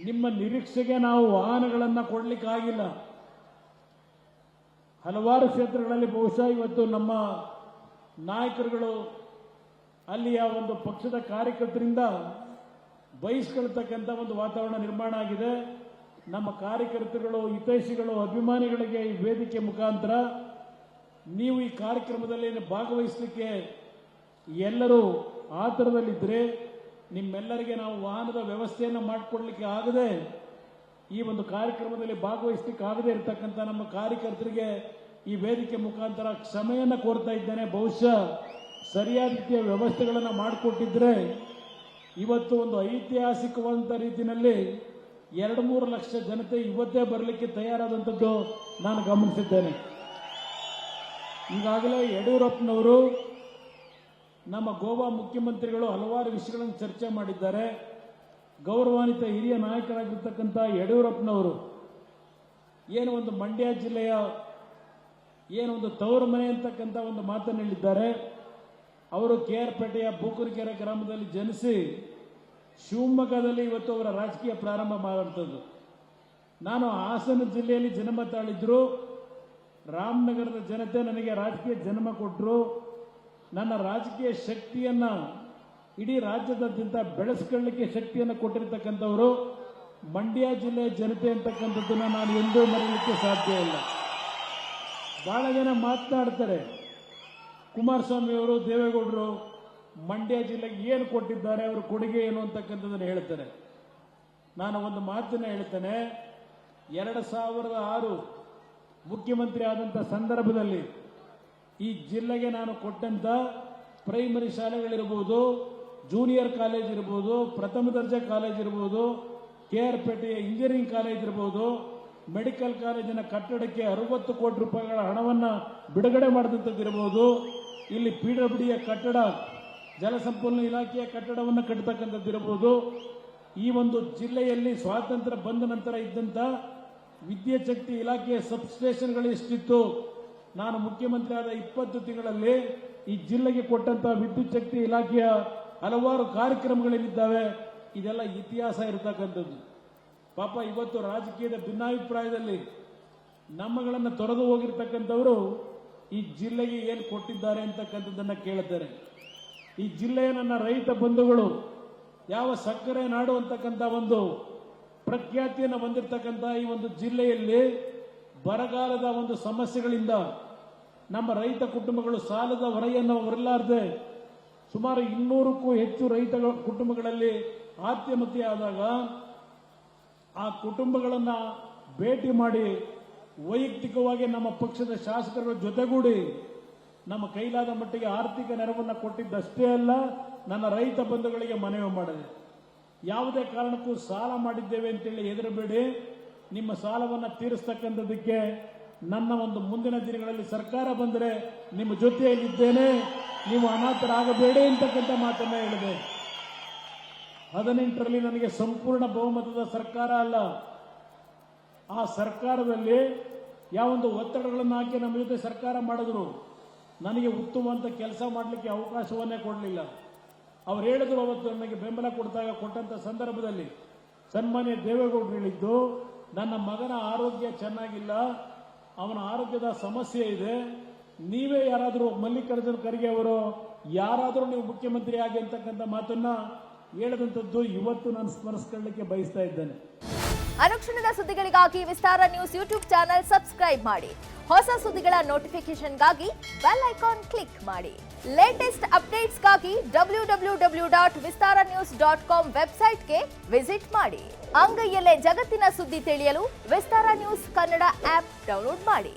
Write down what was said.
ನಿಮ್ಮ ನಿರೀಕ್ಷೆಗೆ ನಾವು ವಾಹನಗಳನ್ನು ಕೊಡಲಿಕ್ಕಾಗಿಲ್ಲ. ಹಲವಾರು ಕ್ಷೇತ್ರಗಳಲ್ಲಿ ಬಹುಶಃ ಇವತ್ತು ನಮ್ಮ ನಾಯಕರುಗಳು ಅಲ್ಲಿಯ ಒಂದು ಪಕ್ಷದ ಕಾರ್ಯಕರ್ತರಿಂದ ಬಯಸ್ಕೊಳ್ತಕ್ಕಂಥ ಒಂದು ವಾತಾವರಣ ನಿರ್ಮಾಣ ಆಗಿದೆ. ನಮ್ಮ ಕಾರ್ಯಕರ್ತರುಗಳು, ಹಿತೈಷಿಗಳು, ಅಭಿಮಾನಿಗಳಿಗೆ ಈ ವೇದಿಕೆ ಮುಖಾಂತರ ನೀವು ಈ ಕಾರ್ಯಕ್ರಮದಲ್ಲಿ ಭಾಗವಹಿಸಲಿಕ್ಕೆ ಎಲ್ಲರೂ ಆತರದಲ್ಲಿದ್ದರೆ ನಿಮ್ಮೆಲ್ಲರಿಗೆ ನಾವು ವಾಹನದ ವ್ಯವಸ್ಥೆಯನ್ನು ಮಾಡಿಕೊಡ್ಲಿಕ್ಕೆ ಆಗದೆ ಈ ಒಂದು ಕಾರ್ಯಕ್ರಮದಲ್ಲಿ ಭಾಗವಹಿಸಲಿಕ್ಕೆ ಆಗದೆ ಇರತಕ್ಕಂಥ ನಮ್ಮ ಕಾರ್ಯಕರ್ತರಿಗೆ ಈ ವೇದಿಕೆ ಮುಖಾಂತರ ಕ್ಷಮೆಯನ್ನು ಕೋರ್ತಾ ಇದ್ದೇನೆ. ಬಹುಶಃ ಸರಿಯಾದ ರೀತಿಯ ವ್ಯವಸ್ಥೆಗಳನ್ನು ಮಾಡಿಕೊಟ್ಟಿದ್ರೆ ಇವತ್ತು ಒಂದು ಐತಿಹಾಸಿಕವಾದಂಥ ರೀತಿಯಲ್ಲಿ 2-3 ಲಕ್ಷ ಜನತೆ ಇವತ್ತೇ ಬರಲಿಕ್ಕೆ ತಯಾರಾದಂಥದ್ದು ನಾನು ಗಮನಿಸಿದ್ದೇನೆ. ಈಗಾಗಲೇ ಯಡಿಯೂರಪ್ಪನವರು ನಮ್ಮ ಗೋವಾ ಮುಖ್ಯಮಂತ್ರಿಗಳು ಹಲವಾರು ವಿಷಯಗಳನ್ನು ಚರ್ಚೆ ಮಾಡಿದ್ದಾರೆ. ಗೌರವಾನ್ವಿತ ಹಿರಿಯ ನಾಯಕರಾಗಿರ್ತಕ್ಕಂಥ ಯಡಿಯೂರಪ್ಪನವರು ಏನು ಒಂದು ಮಂಡ್ಯ ಜಿಲ್ಲೆಯ ಏನು ಒಂದು ತವರು ಮನೆ ಅಂತಕ್ಕಂಥ ಒಂದು ಮಾತನ್ನು ಹೇಳಿದ್ದಾರೆ. ಅವರು KR-ಪೇಟೆಯ ಬೂಕುರಕೆರೆ ಗ್ರಾಮದಲ್ಲಿ ಜನಿಸಿ ಶಿವಮೊಗ್ಗದಲ್ಲಿ ಇವತ್ತು ಅವರ ರಾಜಕೀಯ ಪ್ರಾರಂಭ ಮಾಡುವಂಥದ್ದು. ನಾನು ಹಾಸನ ಜಿಲ್ಲೆಯಲ್ಲಿ ಜನ್ಮ ತಾಳಿದ್ರು. ರಾಮನಗರದ ಜನತೆ ನನಗೆ ರಾಜಕೀಯ ಜನ್ಮ ಕೊಟ್ಟರು. ನನ್ನ ರಾಜಕೀಯ ಶಕ್ತಿಯನ್ನ ಇಡೀ ರಾಜ್ಯದಾದ್ಯಂತ ಬೆಳೆಸ್ಕೊಳ್ಳಲಿಕ್ಕೆ ಶಕ್ತಿಯನ್ನು ಕೊಟ್ಟಿರ್ತಕ್ಕಂಥವರು ಮಂಡ್ಯ ಜಿಲ್ಲೆಯ ಜನತೆ ಅಂತಕ್ಕಂಥದ್ದನ್ನು ನಾನು ಎಂದೂ ಮರೆಯಲಿಕ್ಕೆ ಸಾಧ್ಯ ಇಲ್ಲ. ಬಹಳ ಜನ ಮಾತನಾಡ್ತಾರೆ, ಕುಮಾರಸ್ವಾಮಿ ಅವರು, ದೇವೇಗೌಡರು ಮಂಡ್ಯ ಜಿಲ್ಲೆಗೆ ಏನು ಕೊಟ್ಟಿದ್ದಾರೆ, ಅವರ ಕೊಡುಗೆ ಏನು ಅಂತಕ್ಕಂಥದ್ದನ್ನು ಹೇಳ್ತಾರೆ. ನಾನು ಒಂದು ಮಾತನ್ನು ಹೇಳ್ತೇನೆ. 2006 ಮುಖ್ಯಮಂತ್ರಿ ಆದಂಥ ಸಂದರ್ಭದಲ್ಲಿ ಈ ಜಿಲ್ಲೆಗೆ ನಾನು ಕೊಟ್ಟಂತ ಪ್ರೈಮರಿ ಶಾಲೆಗಳಿರ್ಬೋದು, ಜೂನಿಯರ್ ಕಾಲೇಜ್ ಇರ್ಬೋದು, ಪ್ರಥಮ ದರ್ಜೆ ಕಾಲೇಜ್ ಇರ್ಬೋದು, KR-ಪೇಟೆಯ ಇಂಜಿನಿಯರಿಂಗ್ ಕಾಲೇಜ್ ಇರ್ಬೋದು, ಮೆಡಿಕಲ್ ಕಾಲೇಜಿನ ಕಟ್ಟಡಕ್ಕೆ 60 ಕೋಟಿ ರೂಪಾಯಿಗಳ ಹಣವನ್ನು ಬಿಡುಗಡೆ ಮಾಡಿದಂಥದ್ದಿರ್ಬೋದು, ಇಲ್ಲಿ PWDಯ ಕಟ್ಟಡ, ಜಲಸಂಪನ್ಮೂಲ ಇಲಾಖೆಯ ಕಟ್ಟಡವನ್ನು ಕಟ್ಟತಕ್ಕಂಥದ್ದಿರ್ಬೋದು, ಈ ಒಂದು ಜಿಲ್ಲೆಯಲ್ಲಿ ಸ್ವಾತಂತ್ರ್ಯ ಬಂದ ನಂತರ ಇದ್ದಂಥ ವಿದ್ಯುತ್ ಶಕ್ತಿ ಇಲಾಖೆಯ ಸಬ್ಸ್ಟೇಷನ್ಗಳು ಎಷ್ಟಿತ್ತು, ನಾನು ಮುಖ್ಯಮಂತ್ರಿ ಆದ 20 ತಿಂಗಳಲ್ಲಿ ಈ ಜಿಲ್ಲೆಗೆ ಕೊಟ್ಟಂತ ವಿದ್ಯುತ್ ಶಕ್ತಿ ಇಲಾಖೆಯ ಹಲವಾರು ಕಾರ್ಯಕ್ರಮಗಳೇನಿದ್ದಾವೆ ಇದೆಲ್ಲ ಇತಿಹಾಸ ಇರತಕ್ಕಂಥದ್ದು. ಪಾಪ ಇವತ್ತು ರಾಜಕೀಯದ ಭಿನ್ನಾಭಿಪ್ರಾಯದಲ್ಲಿ ನಮ್ಮಗಳನ್ನು ತೊರೆದು ಹೋಗಿರ್ತಕ್ಕಂಥವರು ಈ ಜಿಲ್ಲೆಗೆ ಏನು ಕೊಟ್ಟಿದ್ದಾರೆ ಅಂತಕ್ಕಂಥದ್ದನ್ನು ಕೇಳುತ್ತಾರೆ. ಈ ಜಿಲ್ಲೆಯ ನನ್ನ ರೈತ ಬಂಧುಗಳು ಯಾವ ಸಕ್ಕರೆ ನಾಡು ಅಂತಕ್ಕಂಥ ಒಂದು ಪ್ರಖ್ಯಾತಿಯನ್ನು ಹೊಂದಿರತಕ್ಕಂಥ ಈ ಒಂದು ಜಿಲ್ಲೆಯಲ್ಲಿ ಬರಗಾಲದ ಒಂದು ಸಮಸ್ಯೆಗಳಿಂದ ನಮ್ಮ ರೈತ ಕುಟುಂಬಗಳು ಸಾಲದ ಹೊರೆಯನ್ನು ಹೊರಲಾರದೆ ಸುಮಾರು 200ಕ್ಕೂ ಹೆಚ್ಚು ರೈತ ಕುಟುಂಬಗಳಲ್ಲಿ ಆತ್ಮಹತ್ಯೆಯಾದಾಗ ಆ ಕುಟುಂಬಗಳನ್ನು ಭೇಟಿ ಮಾಡಿ ವೈಯಕ್ತಿಕವಾಗಿ ನಮ್ಮ ಪಕ್ಷದ ಶಾಸಕರ ಜೊತೆಗೂಡಿ ನಮ್ಮ ಕೈಲಾದ ಮಟ್ಟಿಗೆ ಆರ್ಥಿಕ ನೆರವನ್ನು ಕೊಟ್ಟಿದ್ದಷ್ಟೇ ಅಲ್ಲ, ನನ್ನ ರೈತ ಬಂಧುಗಳಿಗೆ ಮನವಿ ಮಾಡಿದೆ. ಯಾವುದೇ ಕಾರಣಕ್ಕೂ ಸಾಲ ಮಾಡಿದ್ದೇವೆ ಅಂತೇಳಿ ಹೆದರಬೇಡಿ. ನಿಮ್ಮ ಸಾಲವನ್ನು ತೀರಿಸ್ತಕ್ಕಂಥದ್ದಕ್ಕೆ ನನ್ನ ಒಂದು ಮುಂದಿನ ದಿನಗಳಲ್ಲಿ ಸರ್ಕಾರ ಬಂದರೆ ನಿಮ್ಮ ಜೊತೆಯಲ್ಲಿದ್ದೇನೆ, ನೀವು ಅನಾಥರಾಗಬೇಡಿ ಅಂತಕ್ಕಂಥ ಮಾತನ್ನ ಹೇಳಿದೆ. 18ರಲ್ಲಿ ನನಗೆ ಸಂಪೂರ್ಣ ಬಹುಮತದ ಸರ್ಕಾರ ಅಲ್ಲ, ಆ ಸರ್ಕಾರದಲ್ಲಿ ಯಾವೊಂದು ಒತ್ತಡಗಳನ್ನು ಹಾಕಿ ನಮ್ಮ ಜೊತೆ ಸರ್ಕಾರ ಮಾಡಿದ್ರು, ನನಗೆ ಉತ್ತಮವಂತ ಕೆಲಸ ಮಾಡಲಿಕ್ಕೆ ಅವಕಾಶವನ್ನೇ ಕೊಡಲಿಲ್ಲ. ಅವ್ರು ಹೇಳಿದ್ರು, ಅವತ್ತು ನನಗೆ ಬೆಂಬಲ ಕೊಟ್ಟಂತ ಸಂದರ್ಭದಲ್ಲಿ ಸನ್ಮಾನ್ಯ ದೇವೇಗೌಡರು ಹೇಳಿದ್ದು, ನನ್ನ ಮಗನ ಆರೋಗ್ಯ ಚೆನ್ನಾಗಿಲ್ಲ, ಅವನ ಆರೋಗ್ಯದ ಸಮಸ್ಯೆ ಇದೆ, ನೀವೇ ಯಾರಾದರೂ ಮಲ್ಲಿಕಾರ್ಜುನ ಖರ್ಗೆ ಅವರು ಯಾರಾದರೂ ನೀವು ಮುಖ್ಯಮಂತ್ರಿ ಆಗಿ ಅಂತಕ್ಕಂಥ ಮಾತನ್ನ ಹೇಳಿದಂಥದ್ದು ಇವತ್ತು ನಾನು ಸ್ಮರಿಸಿಕೊಳ್ಳಲಿಕ್ಕೆ ಬಯಸ್ತಾ ಇದ್ದೇನೆ. ಅನುಕ್ಷಣದ ಸುದ್ದಿಗಳಿಗಾಗಿ ವಿಸ್ತಾರ ನ್ಯೂಸ್ ಯೂಟ್ಯೂಬ್ ಚಾನೆಲ್ ಸಬ್ಸ್ಕ್ರೈಬ್ ಮಾಡಿ. ಹೊಸ ಸುದ್ದಿಗಳ ನೋಟಿಫಿಕೇಶನ್ಗಾಗಿ ಬೆಲ್ ಐಕಾನ್ ಕ್ಲಿಕ್ ಮಾಡಿ. ಲೇಟೆಸ್ಟ್ ಅಪ್ಡೇಟ್ಸ್ಗಾಗಿ www.vistaranews.com ವೆಬ್ಸೈಟ್ಗೆ ವಿಸಿಟ್ ಮಾಡಿ. ಅಂಗೈಯಲ್ಲೇ ಜಗತ್ತಿನ ಸುದ್ದಿ ತಿಳಿಯಲು ವಿಸ್ತಾರ ನ್ಯೂಸ್ ಕನ್ನಡ ಆಪ್ ಡೌನ್ಲೋಡ್ ಮಾಡಿ.